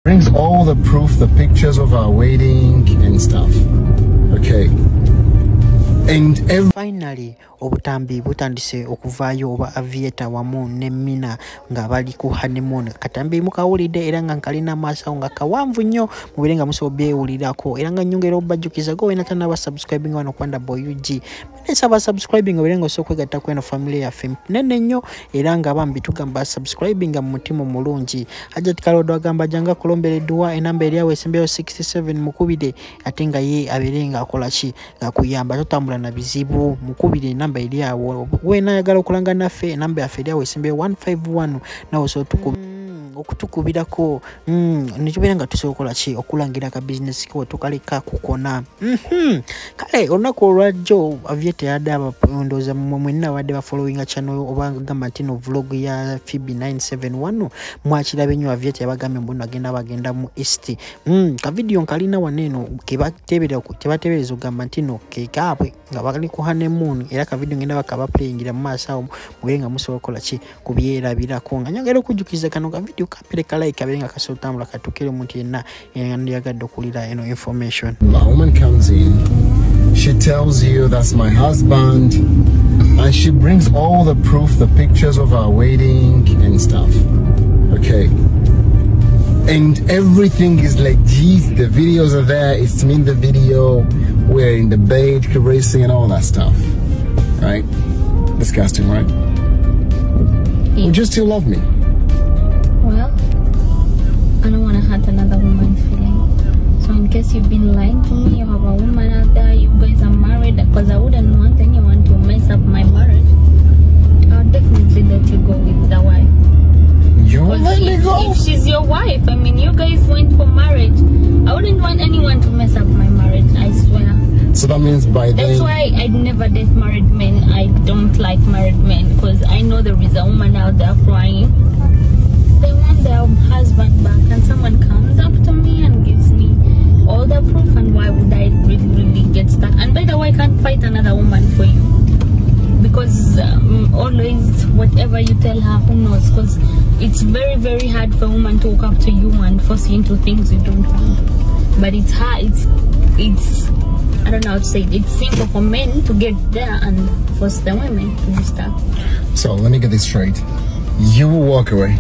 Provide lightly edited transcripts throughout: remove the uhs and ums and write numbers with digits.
Brings all the proof, the pictures of our wedding and stuff. Okay. And finally obutambi butandise okuvaayo oba Aviator wamu ne Mina nga bali ku honeymoon. Katambi mukawulidde era nga kalina maaso nga kawanvu nnyo mubere nga musobye ulirako era nga nyongera obajjukiza go ina tana ba subscribing wano kwanda boyug nesa ba subscribing obere nga osokwegatta kweno family ya film nene nnyo era nga bambi tugamba subscribing mu mutima mulungi ajja tikalodo agamba janga kulombere duwa enamba eri awe simbeyo 67 mukubide ate nga ye aberenga akola ki nga kuyamba totambula na bizibu mukubide namba eri awo wena yagala okulanga naffe namba yaffe eri awe simbeyo 151 nawo so okutukubirako nekibera nga tusobola ki okulangira ka business ko tukaleka kukona kale olunaku olwajjo Aviator yadaba ndoza mwenna wadde ba following a channel oba gamba ntino vlog ya Phoebe 971 mwakirabe nnyo Aviator yabagambe mbuno bagenda mu east ka video nkalina waneno tebatebereza ogamba ntino kekabwe nga bali ku honeymoon era ka video ngenda bakaba playingira mu maaso mwenga musobola ki kubyerabirako nga nyongera okujukiza kano ka video kapeleka like abenga kasotambula katukire omuntu yenna yandiyagadde okulira eno information. A woman comes in, she tells you that's my husband, and she brings all the proof, the pictures of our wedding and stuff. Okay. And everything is like, geez, the videos are there, it's me in the video, we're in the bed, caressing and all that stuff. Right? Disgusting, right? Yeah. Would you still love me? Well, I don't want to hurt another woman's feeling. So in case you've been lying to me, you have a woman out there, you guys are married, because I wouldn't want anyone to mess up my marriage. I'll definitely let you go with the wife. You let me go? If she's your wife, I mean, you guys went for marriage. I wouldn't want anyone to mess up my marriage, I swear. So that means by then... That's why I'd never date married men. I don't like married men, because I know there is a woman out there crying. They want their husband back, and someone comes up to me and gives me all the proof, and why would I really get stuck? And by the way, I can't fight another woman for you, because always whatever you tell her, who knows, because it's very, very hard for a woman to walk up to you and force you into things you don't want. But it's hard, it's I don't know how to say it. It's simple for men to get there and force the women to do stuff. So let me get this straight. You will walk away.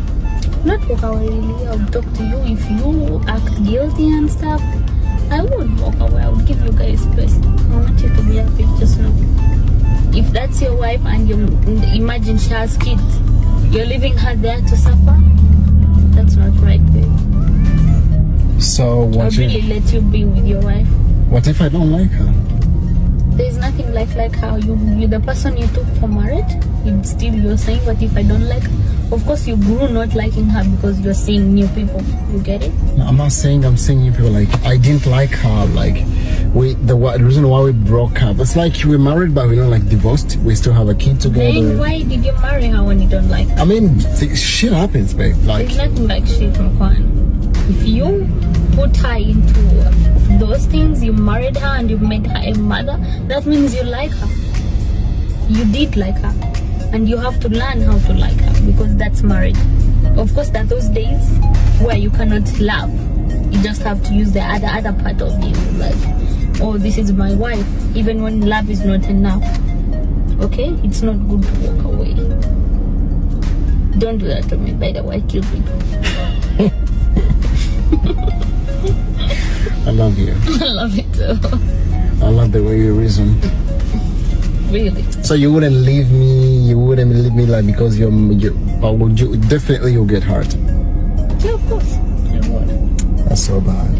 Not walk away, really. I would talk to you. If you act guilty and stuff, I would walk away. I would give you guys space. I want you to be happy, just know. If that's your wife and you imagine she has kids, you're leaving her there to suffer, that's not right, babe. So what? I'll really let you be with your wife. What if I don't like her? There's nothing like how you the person you took for marriage. You're saying, what if I don't like her? Of course you grew not liking her because you're seeing new people. You get it? No, I'm not saying I'm seeing new people. Like, I didn't like her. Like, the reason why we broke up, it's like we were married but we don't like divorced. We still have a kid together. Then why did you marry her when you don't like her? I mean, shit happens, babe. Like, there's nothing like shit, Omukwano. If you put her into those things, you married her and you made her a mother, that means you like her. You did like her, and you have to learn how to like her, because that's marriage. Of course, there are those days where you cannot love. You just have to use the other part of you, like, oh, this is my wife, even when love is not enough. Okay, it's not good to walk away. Don't do that to me, by the way. Kill me. I love you. I love it too. I love the way you reason. Really? So you wouldn't leave me? You wouldn't leave me, like, because but would you definitely you'll get hurt? Yeah, of course I would. That's so bad.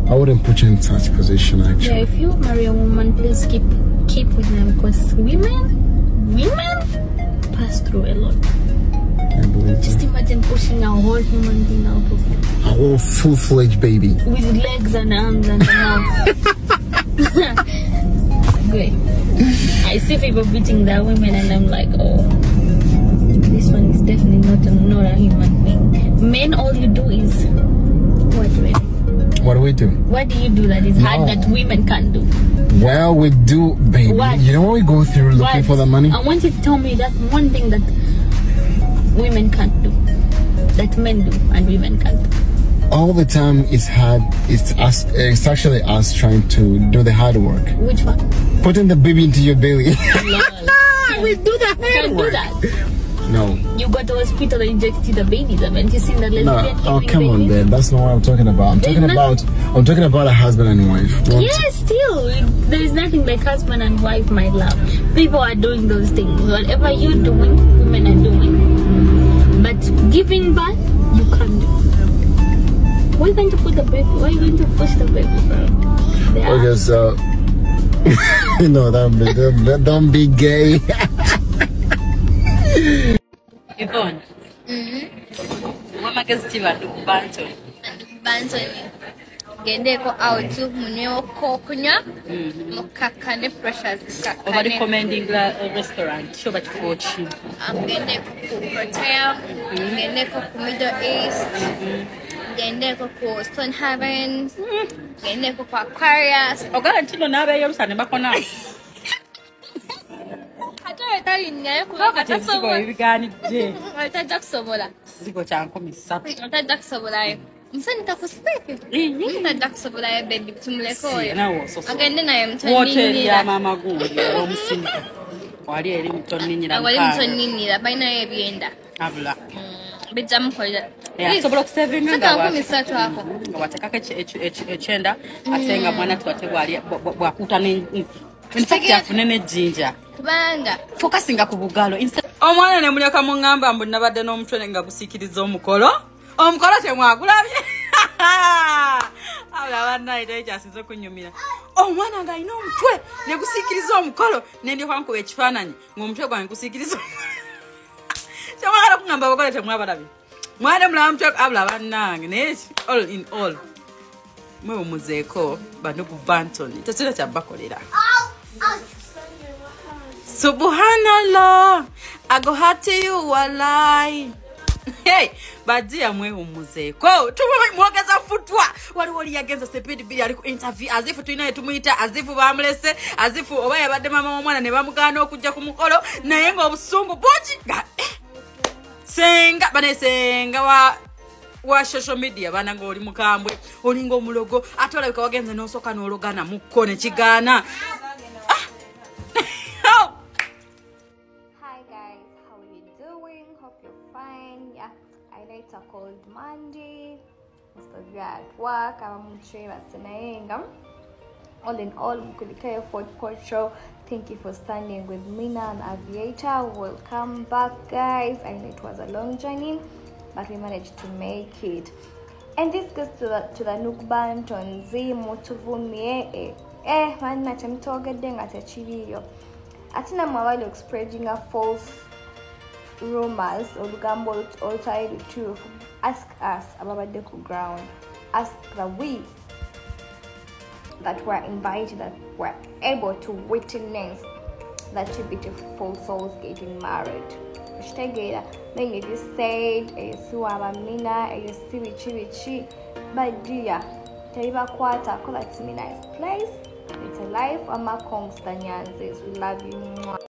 I wouldn't put you in such position, actually. Yeah, if you marry a woman, please keep with them, because women pass through a lot. I believe just imagine pushing a whole human being out of you. A whole full-fledged baby. With legs and arms and mouth. Great. I see people beating their women and I'm like, oh, this one is definitely not a human being. Men, all you do is, what really? What do we do? What do you do that is hard that women can't do? Well, we do, baby. What? You know what we go through looking for the money? I want you to tell me that one thing that women can't do, that men do and women can't do. all the time it's hard. It's actually us trying to do the hard work. Which one? Putting the baby into your belly. We do the hard work. Do that. No. You got to the hospital and injected the baby. Haven't you seen that lesbian? No. Oh, come on, babe. That's not what I'm talking about. I'm talking about a husband and wife. Yes, still. There is nothing like husband and wife, my love. People are doing those things. Whatever you're doing, women are doing. But giving birth, you can't do. Where are you going to put the baby? Where are you going to push the baby from? Okay, so you know, don't be gay. Yvonne. Mama gazeti bantu Banton. Banton. Gendeko out munyo kokunya. Mukakane pressures. Over recommending a restaurant. Show that for cheap. Gendeko ku hotel. Gendeko ku Middle East. Gendeko ku Stone Haven. Gendeko ku Aquarius. Ogala ntino nabe yobusane bakona. Zigo ibiganije. Atajja kusobola. Zigo kyankomi 3. Atajja kusobolayo. Musani takuspeke. Atajja kusobolayo baby tumuleko. Nawo soso. Agende naye mtoni. Hotel ya mama gundi omusinga. Wali eri mtoni nyira. Wali mtoni nyira baina ebyenda. Abula. Bijja mukolera. Sobola okusevinga nga wa. Sata 3 ako. Nga watekako ekyenda atenga mwana twate bwali bwakuta ne Infact afune ne jinja. Kubanga focusinga ku bugalo. Omwana ne mulyoka mu ngamba mbu nabadde n'omutwe nga gusikiriza omukolo. Omukolo temwagulabye. Abula bana ide kyasize kunyumira. Omwana nga ino omutwe ne gusikiriza omukolo ne ndi kwankuba ekifaananyi ng'omutwe gwange gusikiriza. Kyamagala kungamba abagole temwabalabye. Mwana mulaba mutwe abula bannange naye all in all. Mwe omuzeeko bano ku Banton. Tetera kyabakolera. Subhanallah, I go hard to you, walai. Hey, badia mwe umuzeko. Tuwe mwagaza futwa. Wali yagenza sepedi bili aliku interview. Azifu tuina tumuita, azifu bamlese, azifu obaya bade mama mwana ne bamugana okujja ku mukolo naye ngo obusungu boji. Senga bane senga wa social media bana ngo oli mukambwe, oli ngo mulogo, atola bika wagenza nosoka nologana mukone kigana. It's a cold Monday. Most of you are at work. I'm Mina. All in all, Mkulika Fort Culture. Thank you for standing with Mina and Aviator. Welcome back, guys. I know it was a long journey, but we managed to make it. And this goes to the Banton Z Mutuvumie. Man, I'm talking at a chilio. Atina Mawali spreading a false rumors or gamble or try the truth. Ask us about the ground. Ask that we that were invited, that were able to witness that two beautiful souls getting married. Many of you said Mina, you see but dear, Taiba Quarter, call it Mina place. It's a life. I'm a constant. We love you.